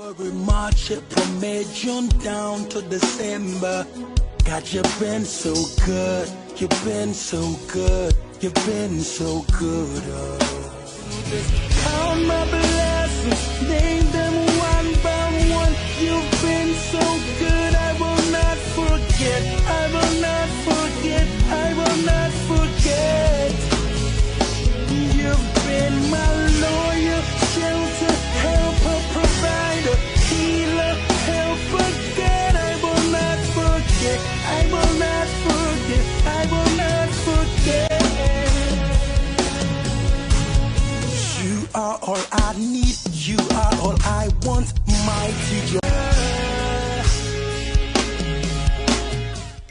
February, March, April, May, June down to December. God, you've been so good. You've been so good. You've been so good. Count my blessings, name them one by one. You've been so good. I will not forget. I will not forget. I will not forget. You've been my lawyer, shelter, helper, provider, healer, helper, God. I will not forget. I will not forget. I will not forget. You are all I need. You are all I want. Mighty God.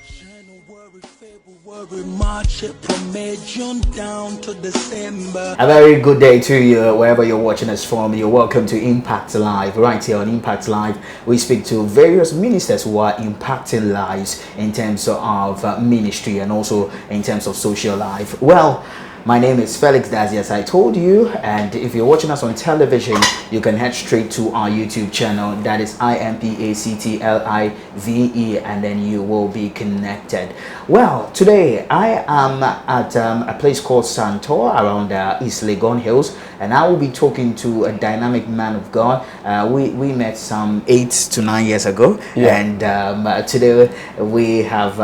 January, February, March, April, May, June down to December. A very good day to you wherever you're watching us from. You're welcome to Impact Live. Right here on Impact Live, we speak to various ministers who are impacting lives in terms of ministry and also in terms of social life. Well, my name is Felix Dazi, as I told you, and if you're watching us on television, you can head straight to our YouTube channel. That is IMPACTLIVE, and then you will be connected. Well, today I am at a place called Santor around East Legon Hills, and I will be talking to a dynamic man of God. We met some 8 to 9 years ago, and today we have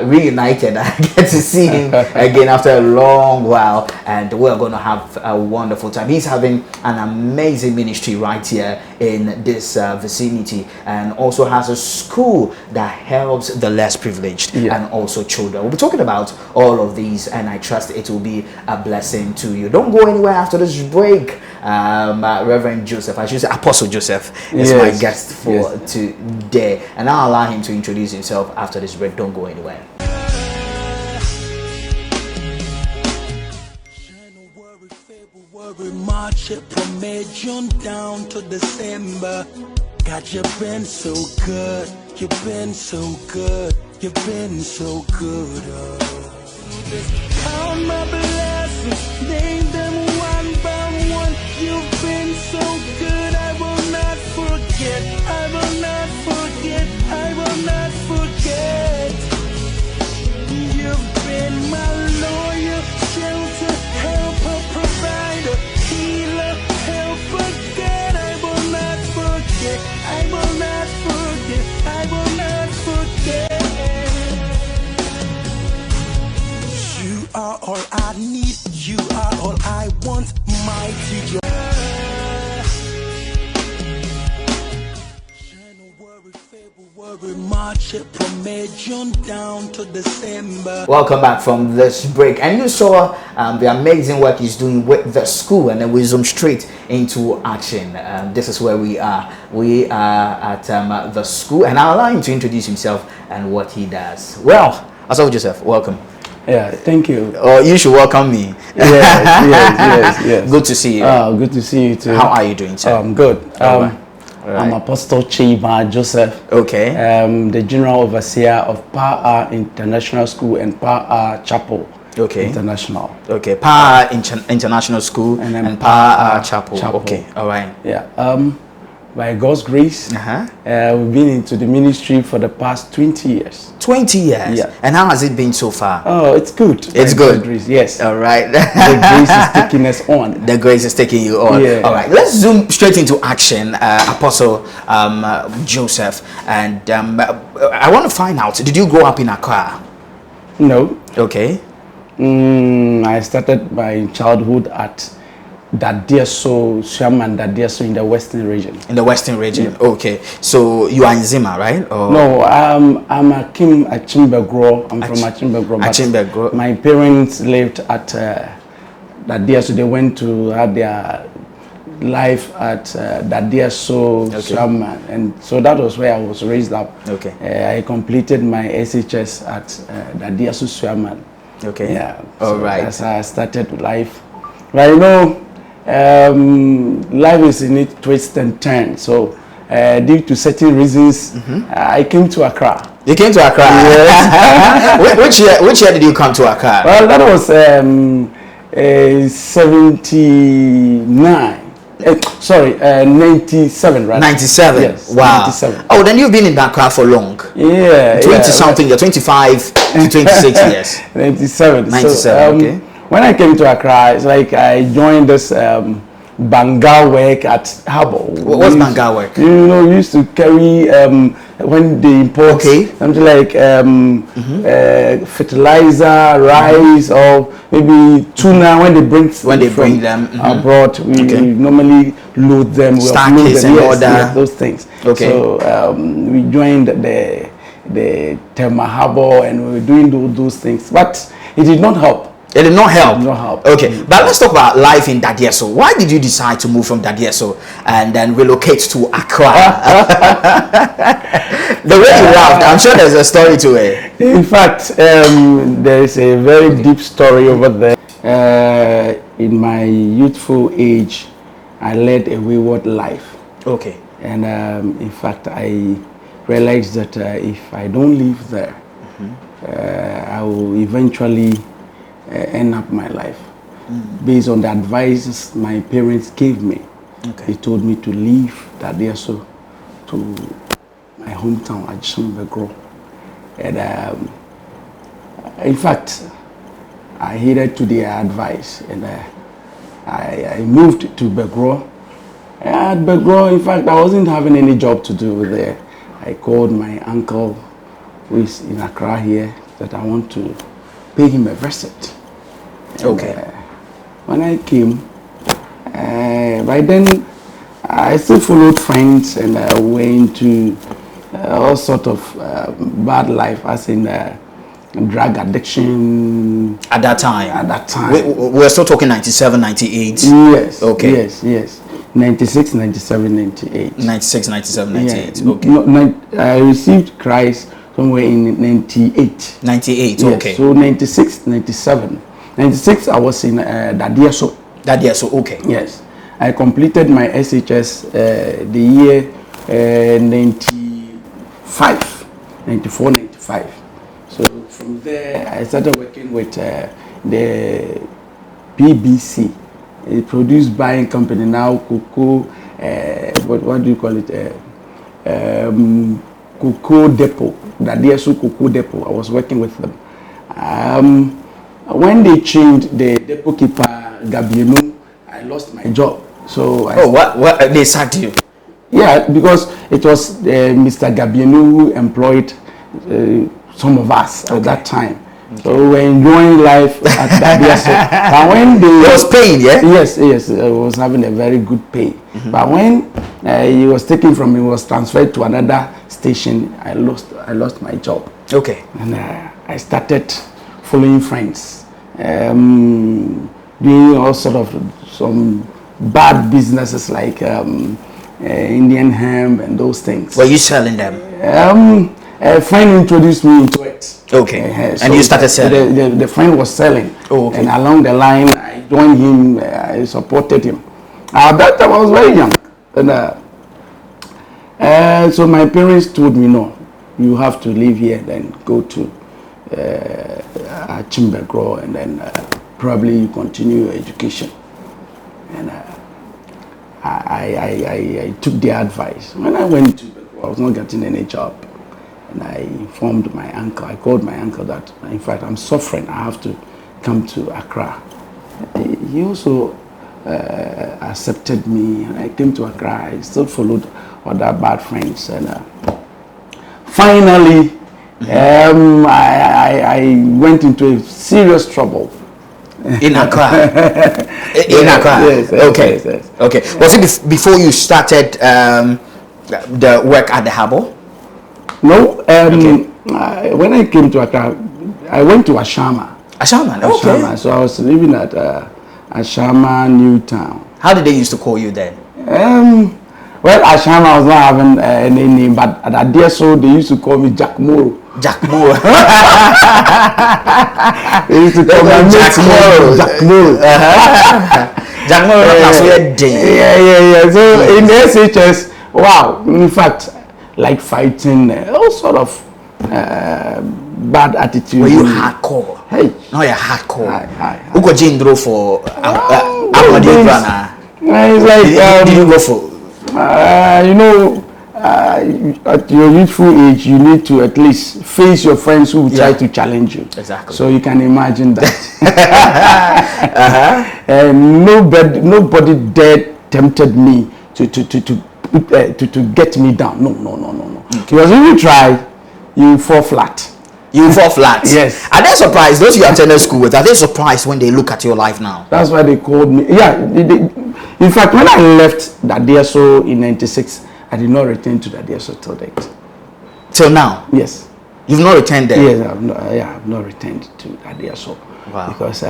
reunited. I get to see him again after a long while. And we're going to have a wonderful time. He's having an amazing ministry right here in this vicinity, and also has a school that helps the less privileged and also children. We'll be talking about all of these, and I trust it will be a blessing to you. Don't go anywhere after this break. Reverend Joseph, I should say Apostle Joseph, is my guest for today, and I'll allow him to introduce himself after this break. Don't go anywhere. March, April, May, June down to December. God, you've been so good. You've been so good. You've been so good. Count my blessings, name them one by one. You've been so good. I will not forget. I will not forget. I will not forget. You've been my lawyer, shelter, helper, provider, healer, helper, God. I will not forget. I will not forget. I will not forget. You are all I need. You are all I want. Mighty God. February, March, April, May, June down to December. Welcome back from this break, and you saw the amazing work he's doing with the school, and then we zoom straight into action. This is where we are. We are at the school, and I'll allow him to introduce himself and what he does. Well, Asaf Joseph, welcome. Yeah, thank you. Oh, you should welcome me. Yes. Good to see you. Good to see you too. How are you doing, sir? Good. Right. I'm Apostle Kyei Joseph. Okay. The General Overseer of Baah International School and Baah Chapel. Okay. International. Okay. Baah International School and Baah Chapel. Okay. All right. Yeah. By God's grace, we've been into the ministry for the past 20 years. 20 years? Yeah. And how has it been so far? Oh, it's good. It's good. Grace, yes. All right. The grace is taking us on. The grace is taking you on. Yeah. All right. Let's zoom straight into action, Apostle Joseph. And I want to find out, did you grow up in Accra? No. Okay. I started my childhood at Dadieso, Shaman Dadieso in the Western region. In the Western region, yeah. Okay. So you are in Zima, right? Or? No, I'm Achimbegro. I'm from Achimbegro. Achimbegro. My parents lived at Dadieso. They went to have their life at Dadieso, Shaman, and so that was where I was raised up. Okay. I completed my SHS at Dadieso, Shaman. Okay. Yeah. All so right. That's how I started life. But you know, life is in its twists and turns. So, due to certain reasons, I came to Accra. You came to Accra? Yes. which year did you come to Accra? Well, that was 79. Sorry, 97, right? 97. Yes. Wow. 97. Oh, then you've been in Accra for long. Yeah. 20 something. You're 25 to 26 years. 97. 97. So, Okay. when I came to Accra, it's like I joined this Bangal work at Harbour. What's Bangal work? You know, we used to carry when they import something like fertilizer, rice, or maybe tuna when they bring them abroad. We normally load them. Stackers and yes, those things. Okay. So we joined the Tema Harbour and we were doing those things, but it did not help. It did not help. It did not help. Okay, but let's talk about life in Dadieso. Why did you decide to move from Dadieso and then relocate to Accra? The way you laughed, I'm sure there's a story to it. In fact, there is a very deep story over there. In my youthful age, I led a wayward life. Okay. And in fact, I realized that if I don't live there, I will eventually end up my life based on the advice my parents gave me. They told me to leave Dadieso to my hometown at Shimbegro. And in fact, I heeded to their advice and I moved to Begro. At Begro, in fact, I wasn't having any job to do there. I called my uncle who is in Accra here that I want to pay him a visit. Okay. When I came, by then I still followed friends and went to all sort of bad life, as in drug addiction. At that time? At that time. We're still talking 97, 98? Yes. Okay. Yes. 96, 97, 98. 96, 97, 98. Yeah. Okay. No, I received Christ somewhere in 98. 98, yes. okay. So 96, 97. 96, I was in Dadieso. Dadieso, okay. Yes. I completed my SHS the year 95, 94, 95. So from there, I started working with the BBC. A produce buying company now, cocoa, what do you call it? Cocoa depot, Dadieso cocoa depot. I was working with them. When they changed the depot keeper, Gabienu, I lost my job. So what they sacked you? Yeah, because it was Mr. Gabienu who employed some of us at that time. Okay. So we were enjoying life at Dadieso. But when they was paying, yeah? Yes, I was having a very good pay. But when he was taken from me, was transferred to another station, I lost my job. Okay. And I started following friends, doing all sort of some bad businesses like Indian hemp and those things. Were you selling them? A friend introduced me into it. Okay. So and you started selling? The friend was selling. Oh, okay. And along the line, I joined him, I supported him. At that time, I was very young. And so my parents told me, no, you have to live here, then go to Chimbegro, and then probably you continue your education. And I took their advice. When I went to Begro, I was not getting any job. And I informed my uncle. I called my uncle that, in fact, I'm suffering. I have to come to Accra. He also accepted me. And I came to Accra. I still followed other bad friends. And finally, I went into a serious trouble. In Accra? In Accra? Yes. Okay. Yes. Okay. Was it before you started the work at the harbour? No. When I came to Accra, I went to Ashama. Ashama? Okay. Ashama. So I was living at Ashama, Newtown. How did they used to call you then? Well, Ashama was not having any name, but at Dadieso they used to call me Jack Moro. Jack Moro. They used to call me Jack Moro. Jack Moro. Jack Moro. Yeah. So in the SHS, wow. In fact, like fighting, all sort of bad attitude. Were you hardcore? Hey. No, you're hardcore. Hi. Who got Jindro for Amadi Brana? It's like, did you go for? you know, at your youthful age, you need to at least face your friends who try to challenge you. Exactly. So you can imagine that. And nobody dared tempted me to get me down. No. Because if you try, you fall flat. You fall flat. Yes. Are they surprised? Those you attended school with, are they surprised when they look at your life now? That's why they called me. Yeah. In fact, when I left that DSO in '96, I did not return to that DSO till date. Till now? Yes. You've not returned there? Yes, I've not returned to that DSO. Wow. Because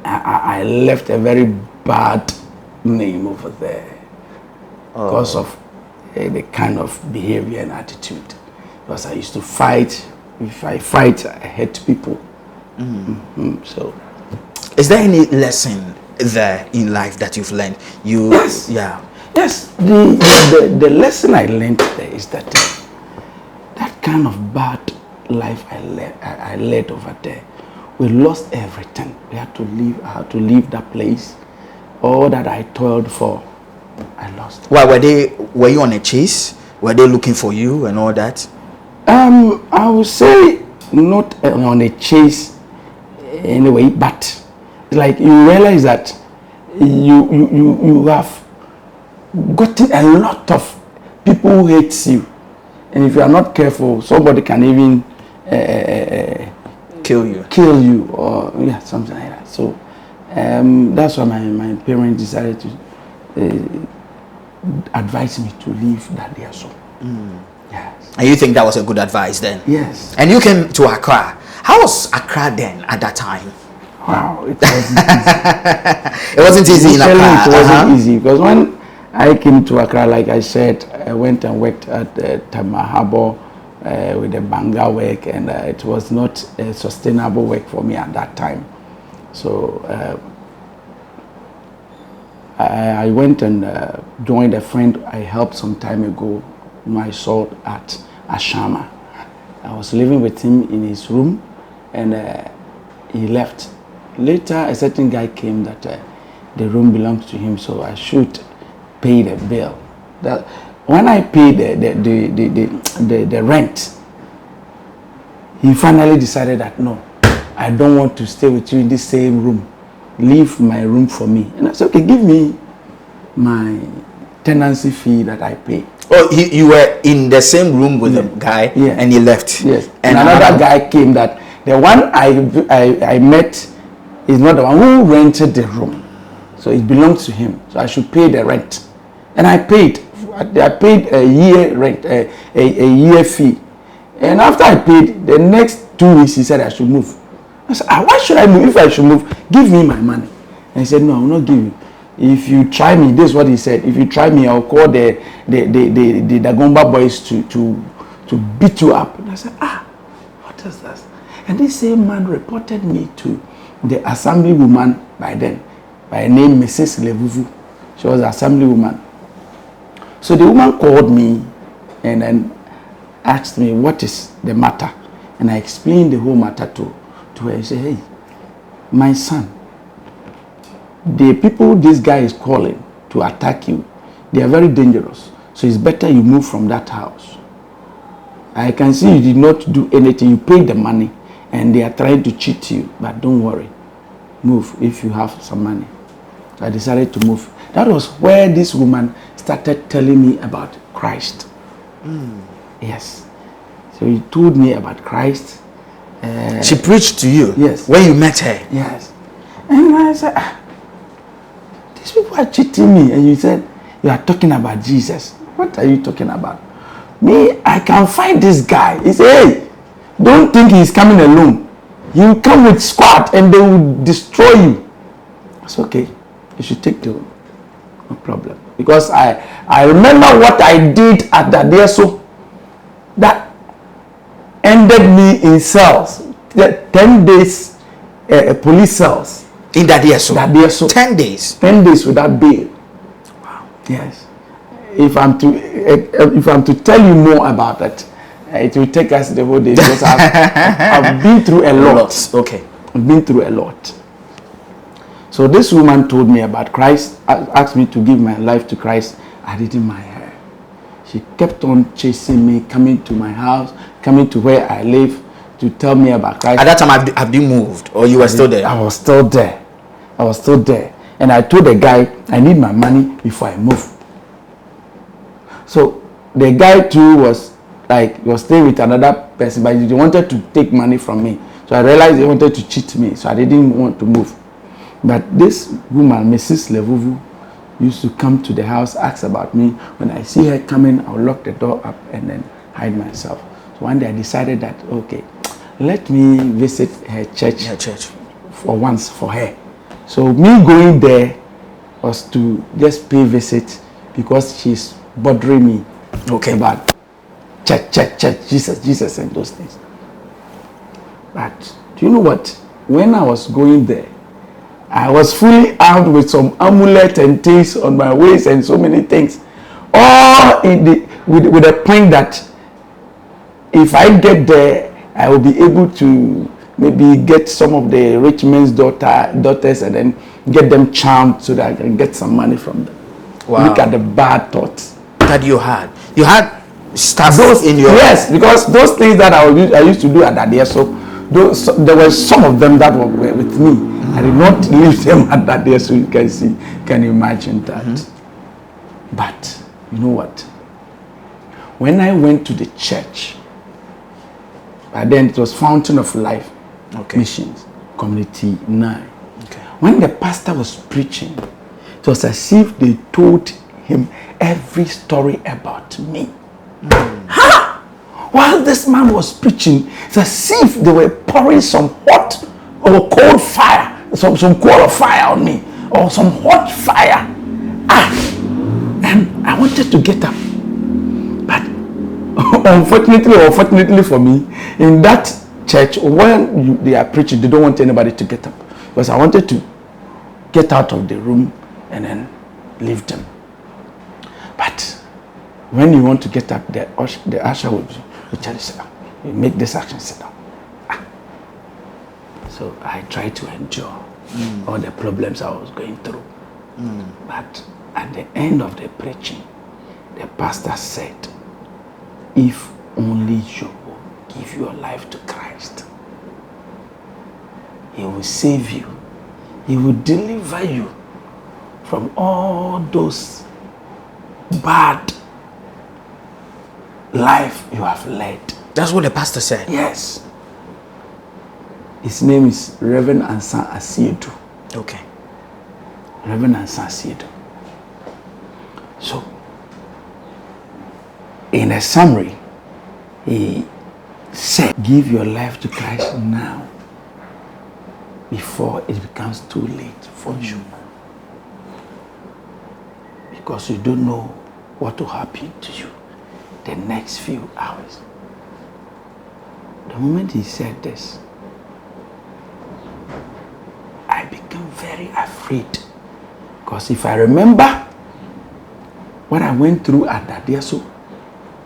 I left a very bad name over there because of the kind of behavior and attitude. Because I used to fight. If I fight, I hurt people. So, is there any lesson there in life that you've learned? Yes. Yeah. Yes. The lesson I learned there is that that kind of bad life I led over there, we lost everything. We had to leave. I had to leave that place. All that I toiled for, I lost. Why were you on a chase? Were they looking for you and all that? I would say not on a chase anyway, but like you realize that you have gotten a lot of people who hate you, and if you are not careful, somebody can even kill you or something like that. So that's why my parents decided to advise me to leave that there. So yes. And you think that was a good advice then? Yes. And you came to Accra. How was Accra then at that time? Wow, it wasn't easy. It wasn't easy in Accra. It wasn't easy because when I came to Accra, like I said, I went and worked at Tama Harbour with the banga work, and it was not a sustainable work for me at that time. So I went and joined a friend I helped some time ago, whom I saw at Ashama. I was living with him in his room, and he left. Later, a certain guy came that the room belongs to him, so I should pay the bill. That when I paid the rent, he finally decided that no, I don't want to stay with you in the same room. Leave my room for me. And I said, okay, give me my tenancy fee that I pay. Oh, you were in the same room with the guy, and he left. Yes. And another guy came that the one I met is not the one who rented the room. So it belongs to him. So I should pay the rent. And I paid. I paid a year rent, a year fee. And after I paid, the next 2 weeks he said I should move. I said, why should I move? If I should move, give me my money. And he said, no, I will not give you. If you try me, this is what he said. If you try me, I'll call the Dagomba boys to beat you up. And I said, what is that? And this same man reported me to the assembly woman by then, by name Mrs. Levuvu. She was the assembly woman. So the woman called me and then asked me, what is the matter? And I explained the whole matter to her. I said, hey, my son, the people this guy is calling to attack you, they are very dangerous. So it's better you move from that house. I can see you did not do anything. You paid the money and they are trying to cheat you. But don't worry. Move if you have some money. So I decided to move. That was where this woman started telling me about Christ. Yes. So he told me about Christ. She preached to you? Yes. When you met her? Yes. And I said, these people are cheating me. And you said, you are talking about Jesus. What are you talking about? Me, I can find this guy. He said, hey, don't think he's coming alone. He will come with squad and they will destroy you. I said, okay, you should take the room. No problem. Because I remember what I did at the DSO that ended me in cells. 10 days police cells. In that DSO? That DSO. 10 days? 10 days without bail. Wow. Yes. If I'm to tell you more about it, it will take us the whole day because I've been through a lot. Okay. I've been through a lot. So this woman told me about Christ, asked me to give my life to Christ. I didn't mind her. She kept on chasing me, coming to my house, coming to where I live to tell me about Christ. At that time, have you moved, or you were still there? I was still there. I was still there. And I told the guy, I need my money before I move. So the guy too was staying with another person, but he wanted to take money from me. So I realized he wanted to cheat me, so I didn't want to move. But this woman, Mrs. Levuvu, used to come to the house, ask about me. When I see her coming, I'll lock the door up and then hide myself. So one day I decided that, okay, let me visit her church, for once for her. So me going there was to just pay visit because she's bothering me about church, Jesus, and those things. But do you know what? When I was going there, I was fully armed with some amulet and things on my waist and so many things. All with a point that if I get there, I will be able to maybe get some of the rich men's daughters and then get them charmed so that I can get some money from them. Wow. Look at the bad thoughts that you had. You had stuff in your... Yes, because those things that I used to do at that day, so there were some of them that were with me. I did not leave them at that day, so you can imagine that. But you know what? When I went to the church, but then it was Fountain of Life Missions, Community 9. When the pastor was preaching, it was as if they told him every story about me. While this man was preaching, it's as if they were pouring some hot or cold fire, some coal of fire on me, or some hot fire. And I wanted to get up. But unfortunately or fortunately for me, in that church, when they are preaching, they don't want anybody to get up. Because I wanted to get out of the room and then leave them. But when you want to get up, the usher will tell you, sit down. You make this action, sit down. So I tried to endure all the problems I was going through. But at the end of the preaching, the pastor said, if only you will give your life to Christ, He will save you. He will deliver you from all those bad life you have led. That's what the pastor said? Yes. His name is Reverend Ansan Asiedu. Okay. Reverend Ansan Asiedu. So, in a summary, he said, give your life to Christ now before it becomes too late for you. Because you don't know what will happen to you the next few hours. The moment he said this, I became very afraid. Because if I remember what I went through at Dadieso,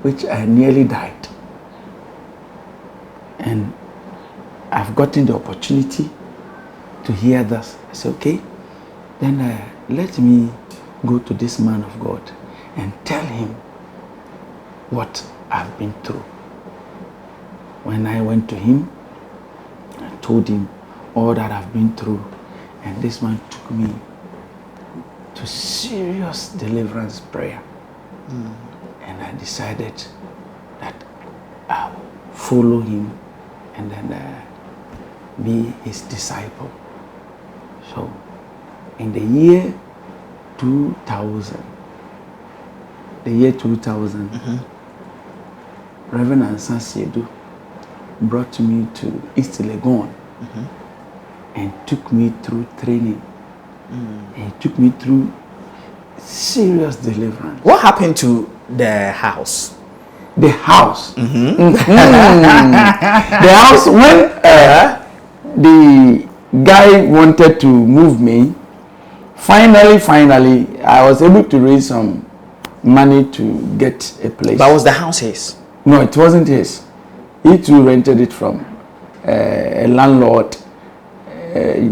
which I nearly died, and I've gotten the opportunity to hear this, I said, okay, then let me go to this man of God and tell him what I've been through. When I went to him, I told him all that I've been through, and this man took me to serious deliverance prayer. And I decided that I'll follow him and then be his disciple. So in the year 2000, Reverend Ansan Asiedu brought me to East Legon and took me through training. And he took me through serious deliverance. What happened to the house? The house. The house, when the guy wanted to move me, finally, I was able to raise some money to get a place. But was the house his? No, it wasn't his. He too rented it from a landlord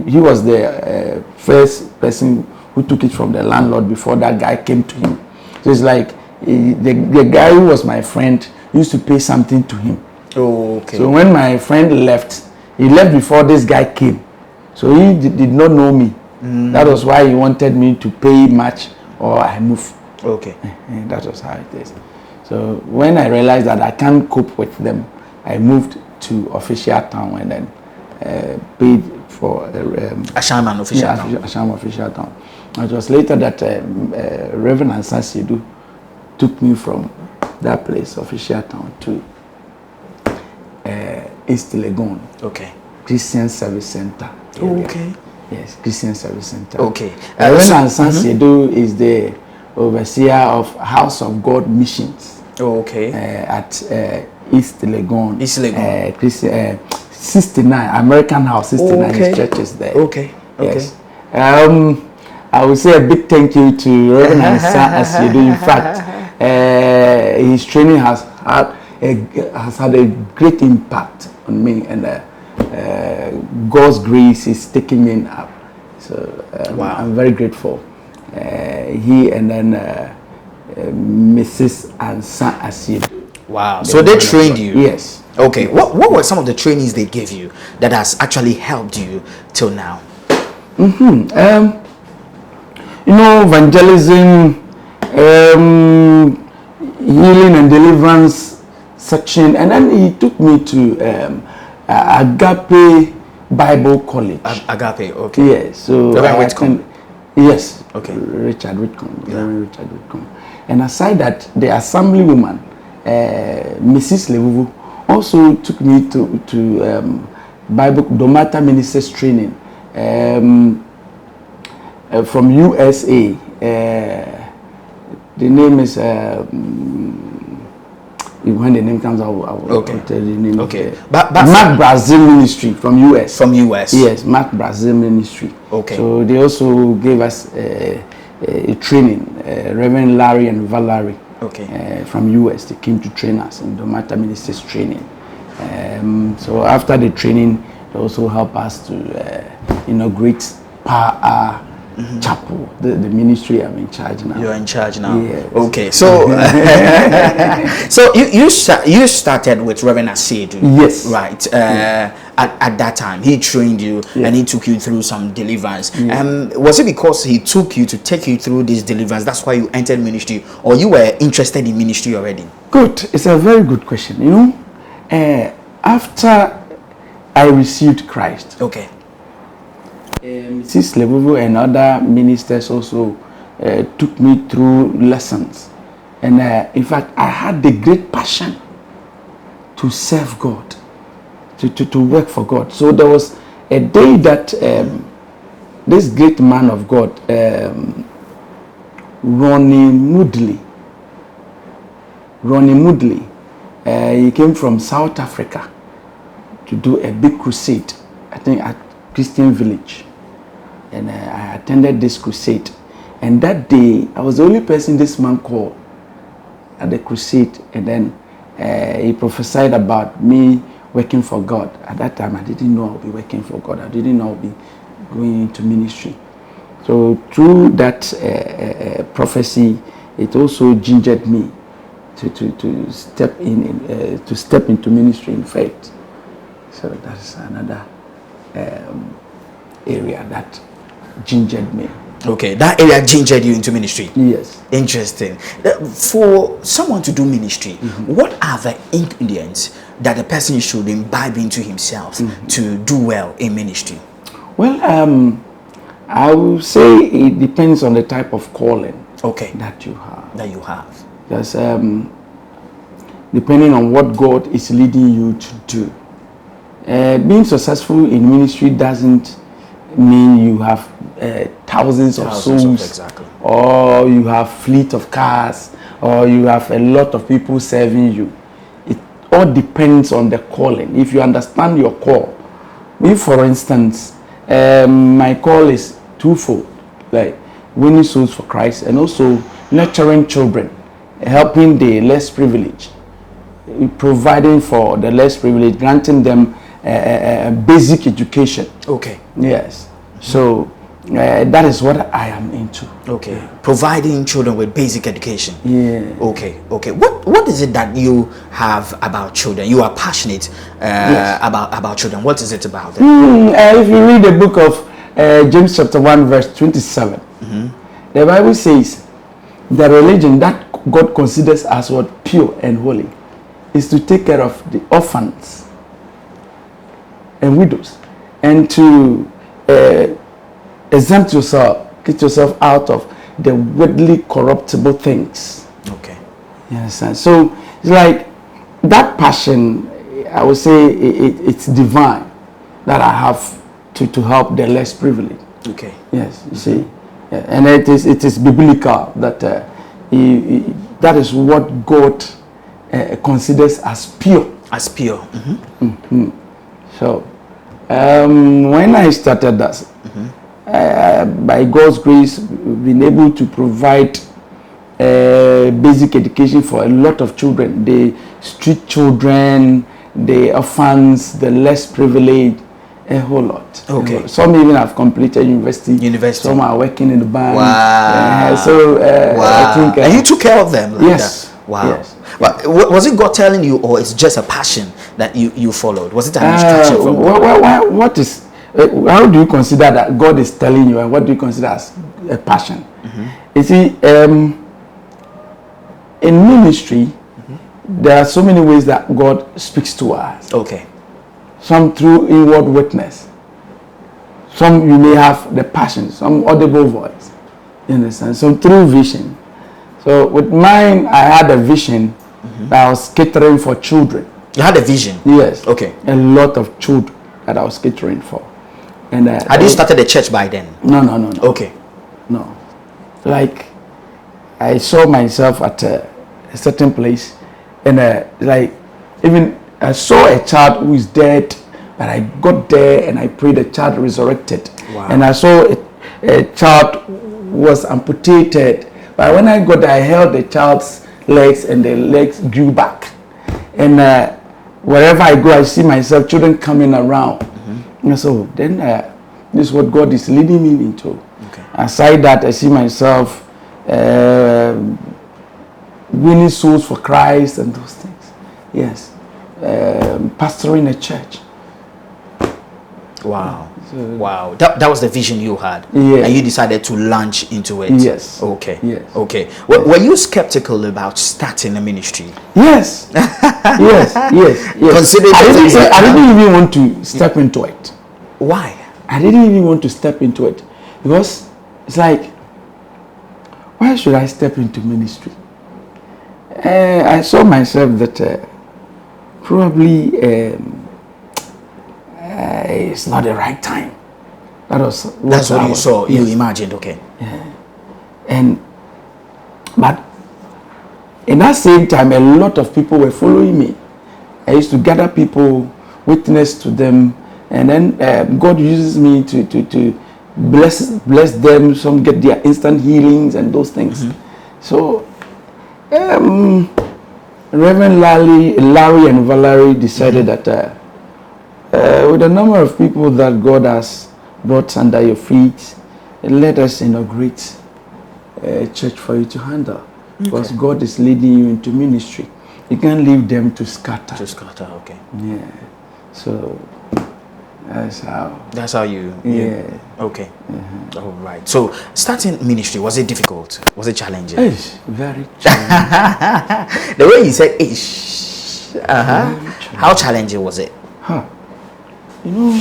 he was the first person who took it from the landlord before that guy came to him. So it's like the guy who was my friend used to pay something to him. Oh, okay. So when my friend left, he left before this guy came. So he did not know me. That was why he wanted me to pay much or I move. Okay. And that was how it is. So when I realized that I can't cope with them, I moved to Official Town and then paid for Asham and Official Town. Asham Official Town. It was later that Reverend Ansasidu took me from that place, Official Town, to East Legon. Okay. Christian Service Center. Oh, okay. Yes, Christian Service Center. Okay. Reverend Ansasidu is the overseer of House of God Missions. Oh, okay. At East Legon. East Legon. 69 American House, 69 churches there. Okay. Okay. Yes. I would say a big thank you to Reverend Ansasidu. In fact, his training has had a great impact on me, and God's grace is taking me up. So wow. I'm very grateful. He and then Mrs. Ansa Asidu. Wow. So they trained you? Yes. Okay. Yes. What were some of the trainings they gave you that has actually helped you till now? Evangelism, healing and deliverance section, and then he took me to Agape Bible College. Agape, okay. Yes. So Whitcomb. Yes. Okay. Richard Whitcomb. Yeah. Richard Whitcomb. And aside that, the assemblywoman, Mrs. Levuvu, also took me to Bible Domata Ministers training from USA. The name is when the name comes, I will tell the name. Okay. But Mark Brazil Ministry from US. From US. Yes, Mark Brazil Ministry. Okay. So they also gave us a training. Reverend Larry and Valerie. Okay. From US, they came to train us in the Matter Ministers training. So after the training, they also help us to inaugurate Baah Chapel, the ministry I'm in charge now. You're in charge now. Yes. Okay. So, so you started with Reverend Asidu. Yes. Right. At that time, he trained you and he took you through some deliverance. Was it because he took you to take you through this deliverance? That's why you entered ministry, or you were interested in ministry already? Good. It's a very good question. After I received Christ. Okay. Mrs. Levuvu and other ministers also took me through lessons, and in fact I had the great passion to serve God, to work for God. So there was a day that this great man of God, Ronnie Moodley, he came from South Africa to do a big crusade, I think at Christian Village. And I attended this crusade. And that day, I was the only person this man called at the crusade. And then he prophesied about me working for God. At that time, I didn't know I'll be working for God. I didn't know I'll be going into ministry. So through that prophecy, it also gingered me to step into ministry in faith. So that's another area that gingered me. Okay, that area gingered you into ministry. Yes. Interesting. For someone to do ministry, what are the ingredients that the person should imbibe into himself to do well in ministry? Well, I will say it depends on the type of calling that you have. Because depending on what God is leading you to do. Being successful in ministry doesn't mean you have thousands of souls, or you have fleet of cars, or you have a lot of people serving you. It all depends on the calling. If you understand your call, me for instance, my call is twofold, like winning souls for Christ and also nurturing children, helping the less privileged, providing for the less privileged, granting them basic education. Okay. Yes. So that is what I am into. Okay. Providing children with basic education. Yeah. Okay. Okay. What is it that you have about children? You are passionate Yes. about children. What is it about them? If you read the book of James chapter 1 verse 27, the Bible says the religion that God considers as what pure and holy is to take care of the orphans and widows, and to exempt yourself, get yourself out of the worldly corruptible things. Okay. Yes, and so it's like that passion. I would say it's divine that I have to help the less privileged. Okay. Yes, you see, and it is biblical that that is what God considers as pure. As pure. So when I started that, by God's grace, we've been able to provide basic education for a lot of children, the street children, the orphans, the less privileged, a whole lot. Okay. Some even have completed university. Some are working in the bank. Wow. I think. And you took care of them. Like Yes. That. Wow. Yes. But was it God telling you, or it's just a passion that you followed? Was it an instruction from God? What is? How do you consider that God is telling you, and what do you consider as a passion? You see, in ministry, there are so many ways that God speaks to us. Okay. Some through inward witness. Some you may have the passion, some audible voice. You understand? Some through vision. So with mine, I had a vision that I was catering for children. You had a vision? Yes. Okay. A lot of children that I was catering for. And had you started the church by then? No. Okay. No. Like, I saw myself at a certain place, and like, even I saw a child who is dead, but I got there and I prayed the child resurrected. Wow. And I saw a child who was amputated, but when I got there, I held the child's legs and the legs grew back. And wherever I go, I see myself, children coming around. And so then this is what God is leading me into. Okay. Aside that, I see myself winning souls for Christ and those things. Yes. Pastoring a church. Wow. Wow. That was the vision you had. Yeah. And you decided to launch into it. Yes. Okay. Yes. Okay. Were you skeptical about starting a ministry? Yes. yes. Considering I didn't even want to step into it. Why? I didn't even want to step into it because it's like, why should I step into ministry? I saw myself that probably it's not the right time. That's what you saw. Yes. You imagined. Okay. But in that same time, a lot of people were following me. I used to gather people, witness to them, and then God uses me to bless them. Some get their instant healings and those things. So Reverend Larry and Valerie decided that with the number of people that God has brought under your feet, let us inaugurate a church for you to handle. Because God is leading you into ministry. You can't leave them to scatter. Okay. Yeah. So that's how you. Yeah. Okay. All right. So starting ministry, was it difficult? Was it challenging? It's very challenging. The way you said ish. How challenging was it? You know,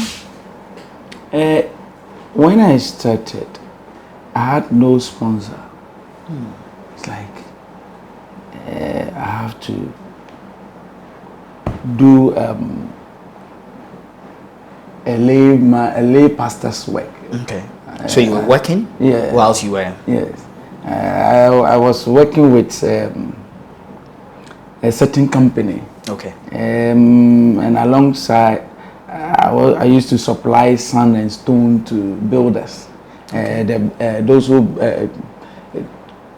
when I started, I had no sponsor. It's like I have to do a lay pastor's work. Okay. So you were working? Yeah. Whilst you were? Yes. I was working with a certain company. Okay. And alongside, I used to supply sand and stone to builders. Those who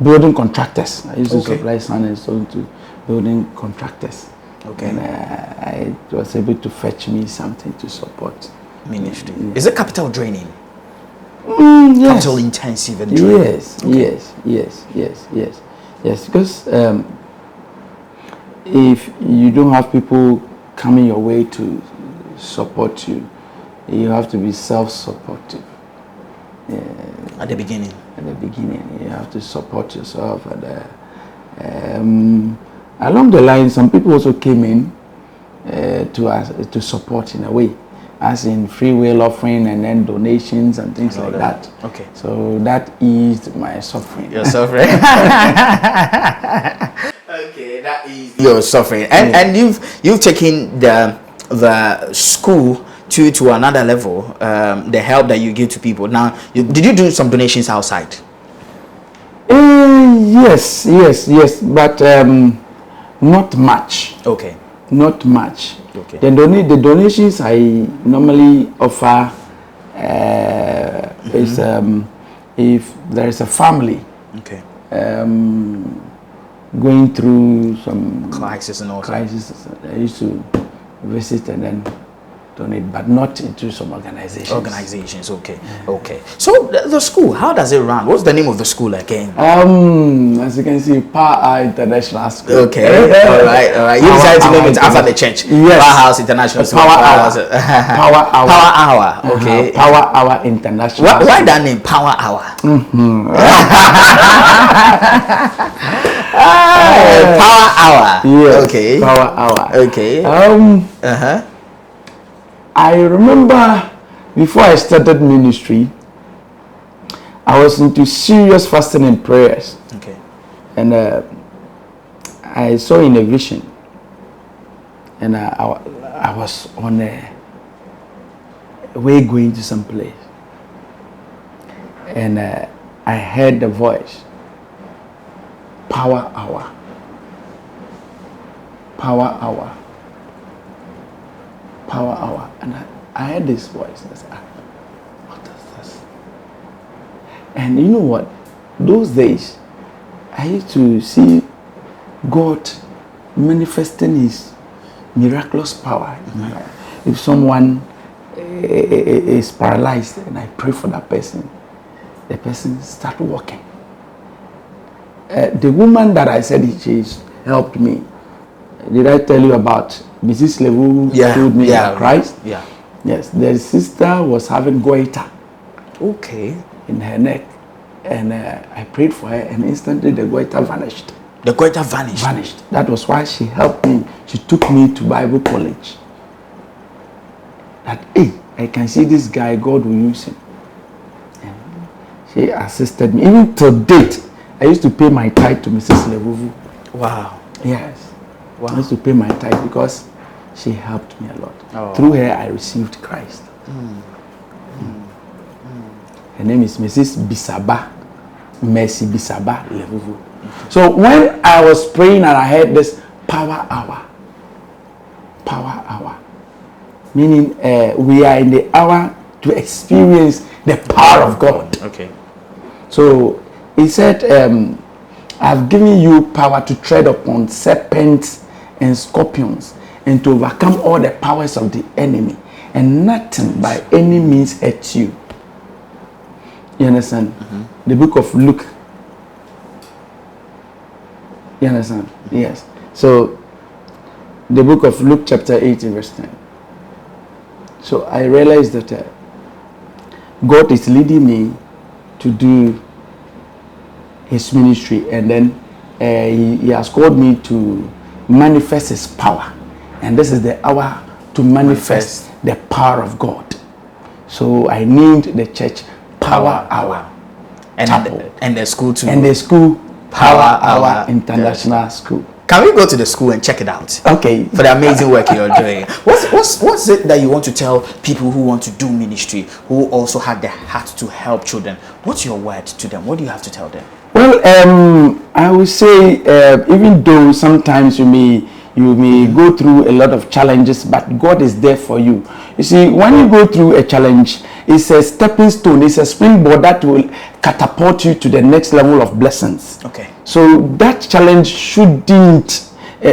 building contractors. I used to supply sand and stone to building contractors. Okay. And I was able to fetch me something to support ministry. Is it capital draining? Yes. Capital intensive and draining? Yes, okay. Yes. Because if you don't have people coming your way to support you, you have to be self-supportive. At the beginning. You have to support yourself. And along the line, some people also came in to support in a way, as in free will offering and then donations and things like that. Okay. So that eased my suffering. Your suffering. Okay, that is your suffering. And you've taken the school to another level. The help that you give to people. Now, did you do some donations outside? Yes, but not much. Okay. Not much. Okay. The donations I normally offer is if there is a family okay, going through some crisis and all crisis, I used to visit and then donate, but not into some organizations. Okay. Okay. So the school, how does it run? What's the name of the school again? As you can see, Baah International School. Okay. All right. You decided to name it after the church. Yes. Powerhouse International School. Power Hour. Power Hour. Okay. Power Hour International. Why that name? Power Hour. Power Hour. Yes. Okay. Power Hour. Okay. I remember before I started ministry, I was into serious fasting and prayers. Okay. And I saw in a vision, and I was on a way going to some place, and I heard the voice, Power Hour. Power Hour. Power Hour. And I heard this voice and I said, what is this? And you know what? Those days, I used to see God manifesting his miraculous power in my life. If someone is paralyzed and I pray for that person, the person start walking. The woman that I said she's helped me, did I tell you about Mrs. Levu told me about Christ? Yeah. Yes, the sister was having goiter. Okay. In her neck. And I prayed for her and instantly the goiter vanished. The goiter vanished? Vanished. That was why she helped me. She took me to Bible college. That, hey, I can see this guy, God will use him. And she assisted me. Even till date, I used to pay my tithe to Mrs. Levuvu. Wow. Yes. Wow. I used to pay my tithe because she helped me a lot. Oh. Through her, I received Christ. Her name is Mrs. Bisaba, Mercy Bisaba Levuvu. So when I was praying and I heard this Power Hour, meaning we are in the hour to experience the power of God. Okay. So he said, I've given you power to tread upon serpents and scorpions and to overcome all the powers of the enemy, and nothing by any means hurts you. You understand? The book of Luke. You understand? Yes. So the book of Luke chapter 18 verse 10. So I realized that God is leading me to do his ministry, and then he has called me to manifest his power, and this is the hour to manifest the power of God. So I named the church Power Hour, and the school too, and the school Power Hour International School. Can we go to the school and check it out? Okay. For the amazing work you're doing. What's it that you want to tell people who want to do ministry, who also have the heart to help children? What's your word to them? What do you have to tell them? Well, I would say, even though sometimes you may go through a lot of challenges, but God is there for you. You see, when you go through a challenge, it's a stepping stone, it's a springboard that will catapult you to the next level of blessings. Okay. So that challenge shouldn't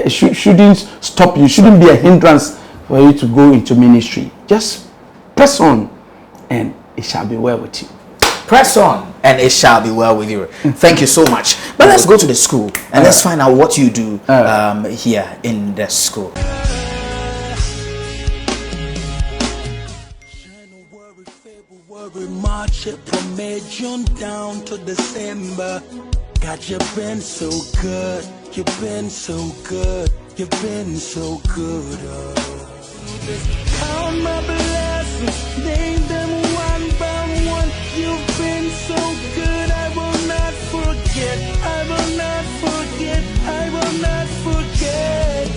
shouldn't stop you, shouldn't be a hindrance for you to go into ministry. Just press on and it shall be well with you. Press on and it shall be well with you. Thank you so much. But let's go to the school and let's find out what you do here in the school. January, February, March, April, May, June down to December. God, you've been so good. You've been so good. You've been so good. Count my blessings, name them one by one. You've been so good. I will not forget. I will not forget. I will not forget.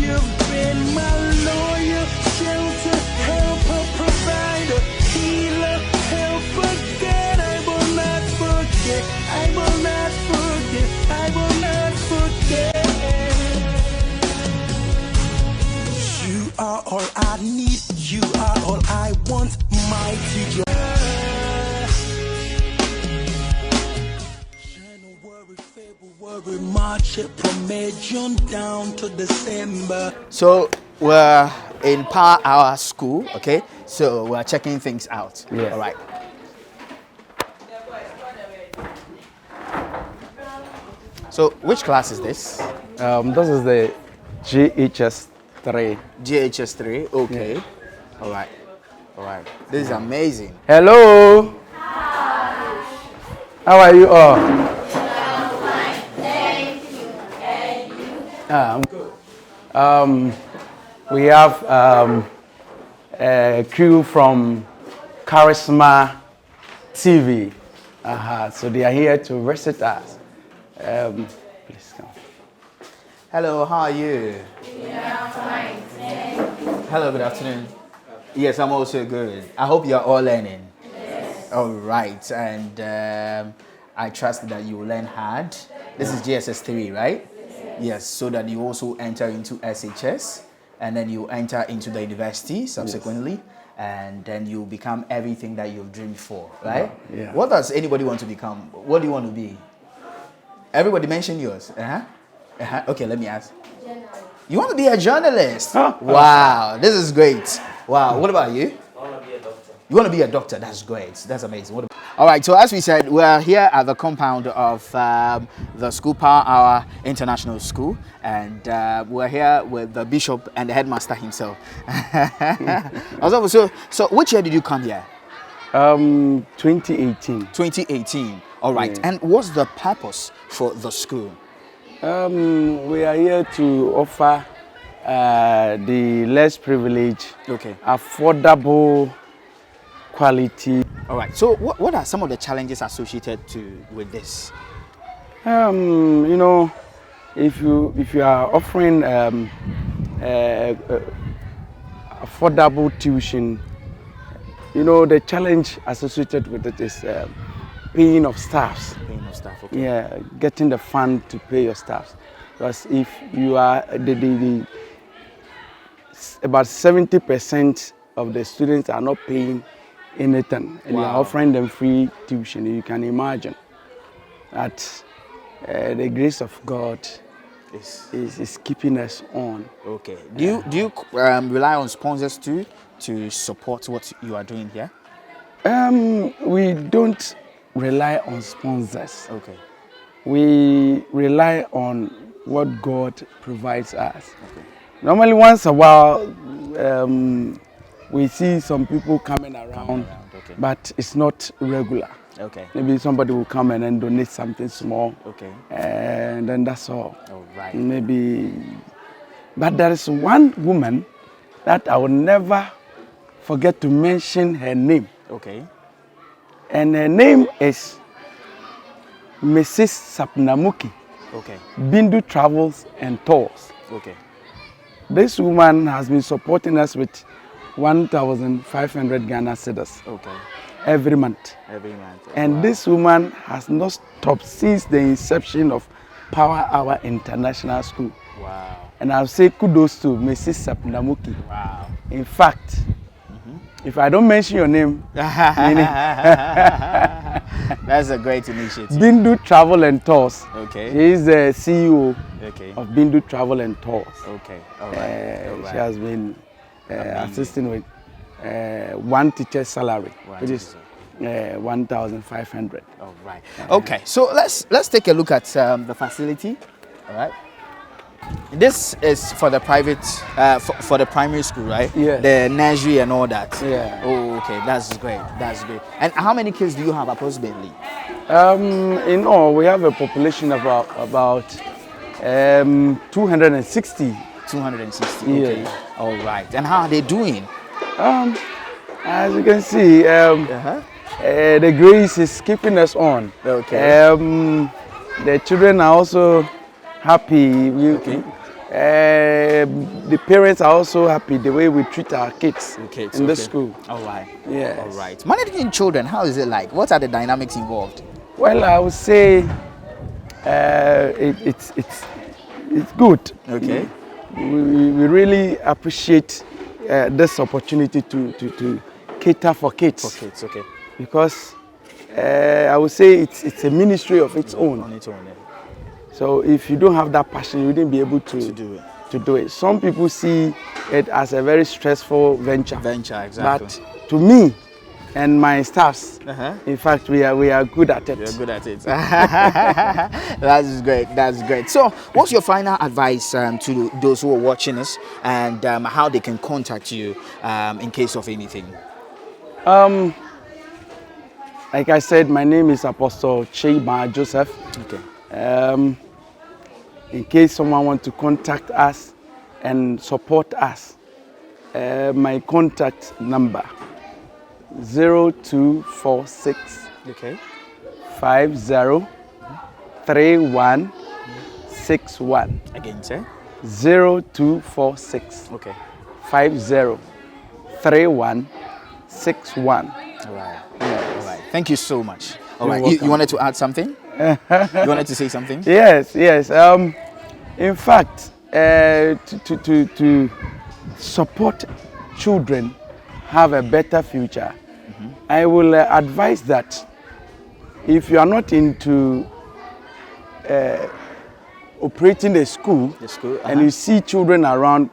You've been my lawyer, shelter, helper, provider, healer, helper, God. I will not forget. I will not forget. I will not forget. You are all I need. You are all I want. Mighty God. January, February, March, April, May, June down to December. So we're in Power Hour School, okay? So we're checking things out. Yeah. All right. So which class is this? This is the GHS 3. GHS 3. Okay. Yeah. All right. All right. This is amazing. Hello. How are you all? Thank you. And you? We have a crew from Charisma TV. So they are here to visit us. Please come. Hello, how are you? We are fine. Thank you. Hello, good afternoon. Yes, I'm also good. I hope you're all learning. Yes. All right. And I trust that you will learn hard. This is GSS 3, right? Yes, so that you also enter into SHS and then you enter into the university subsequently. Yes. And then you become everything that you've dreamed for, right? Yeah. What does anybody want to become? What do you want to be? Everybody mention yours. Okay, let me ask. Journalist. You want to be a journalist? Huh? Wow, this is great. Wow, what about you? I want to be a doctor. You want to be a doctor? That's great. That's amazing. What about... All right, so as we said, we're here at the compound of the School Power Hour International School, and we're here with the bishop and the headmaster himself. So which year did you come here? 2018. 2018. All right. Yeah. And what's the purpose for the school? We are here to offer the less privileged, affordable quality. All right. So what are some of the challenges associated with this? You know, if you are offering affordable tuition, you know, the challenge associated with it is paying of staffs. Paying of staff, okay. Yeah, getting the fund to pay your staffs. Because if you are about 70% of the students are not paying anything, and you are offering them free tuition, you can imagine that the grace of God is keeping us on. Okay. Do you rely on sponsors too to support what you are doing here? We don't rely on sponsors. Okay. We rely on what God provides us. Okay. Normally, once a while, we see some people coming around, okay. But it's not regular. Okay. Maybe somebody will come and then donate something small. Okay. And then that's all. All right. Maybe. But there is one woman that I will never forget to mention her name. Okay. And her name is Mrs. Sapnamuki. Okay. Bindu Travels and Tours. Okay. This woman has been supporting us with 1,500 Ghana cedis. Okay. Every month. Every month. And this woman has not stopped since the inception of Power Hour International School. Wow. And I'll say kudos to Mrs. Sapnamuki. Wow. In fact, if I don't mention your name, meaning that's a great initiative. Bindu Travel and Tours. Okay. She is the CEO Okay. of Bindu Travel and Tours. Okay. All right. All right. She has been assisting with one teacher's salary, which is 1,500. All right. Okay. So let's take a look at the facility. All right. This is for the private, for the primary school, right? Yeah. The nursery and all that. Yeah. Oh, okay. That's great. That's great. And how many kids do you have approximately? In all, we have a population of about 260. 260. Yeah. Okay. All right. And how are they doing? As you can see, the grace is keeping us on. Okay. The children are also happy. The parents are also happy the way we treat our kids in the school. All right. Yes. All right. Managing children, how is it like? What are the dynamics involved? Well, I would say it's good. Okay. We really appreciate this opportunity to cater for kids. For kids, okay. Because I would say it's a ministry of its own. On its own, yeah. So if you don't have that passion, you wouldn't be able to do it. Some people see it as a very stressful venture. Exactly. But to me and my staffs, in fact, we are good at it. You're good at it. That's great. That's great. So, what's your final advice to those who are watching us, and how they can contact you in case of anything? Like I said, my name is Apostle Kyei Baah Joseph. Okay. In case someone wants to contact us and support us, my contact number 0246 Okay. 503161. Again, sir. 0246 Okay. 503161. All right. Yes. All right. Thank you so much. All You're right. welcome. You wanted to add something? You wanted to say something? Yes. In fact, to support children have a better future, I will advise that if you are not into operating a school, and you see children around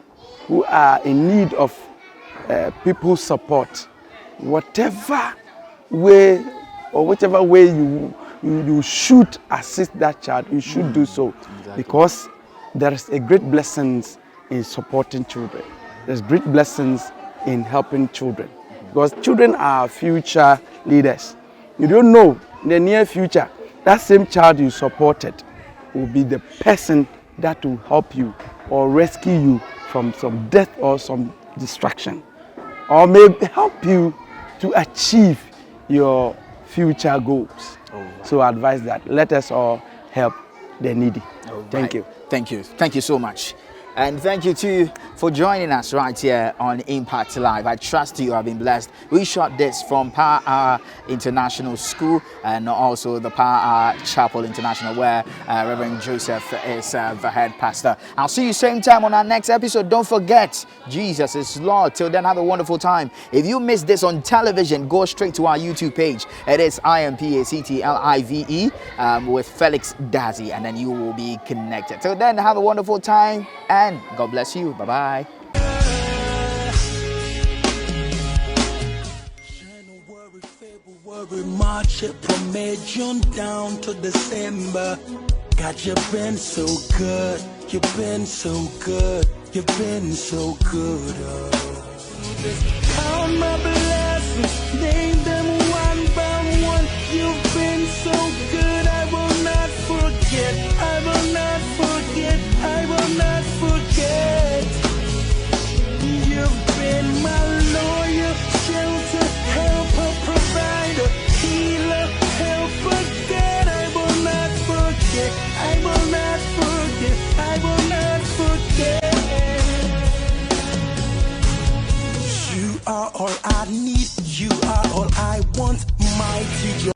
who are in need of people's support, whatever way or whichever way you should assist that child, you should do so. Exactly. Because there is a great blessings in supporting children. There's great blessings in helping children. Because children are future leaders. You don't know, in the near future, that same child you supported will be the person that will help you or rescue you from some death or some distraction, or maybe help you to achieve your future goals. So I advise that let us all help the needy. Thank you. Thank you. Thank you so much. And thank you too for joining us right here on Impact Live. I trust you have been blessed. We shot this from Baah International School and also the Baah Chapel International, where Reverend Joseph is the head pastor. I'll see you same time on our next episode. Don't forget, Jesus is Lord. Till then, have a wonderful time. If you missed this on television, go straight to our YouTube page. It is IMPACTLIVE with Felix Dazi, and then you will be connected. Till then, have a wonderful time, and God bless you. Bye-bye. January, February, March, April, May, June down to December. God, you've been so good. You've been so good. You've been so good. Count my blessings, name them one by one. You've been so good. I will not forget. I will not forget. I will not forget. You've been my lawyer, shelter, helper, provider, healer, helper, God. I will not forget. I will not forget. I will not forget. You are all I need. You are all I want. Mighty God.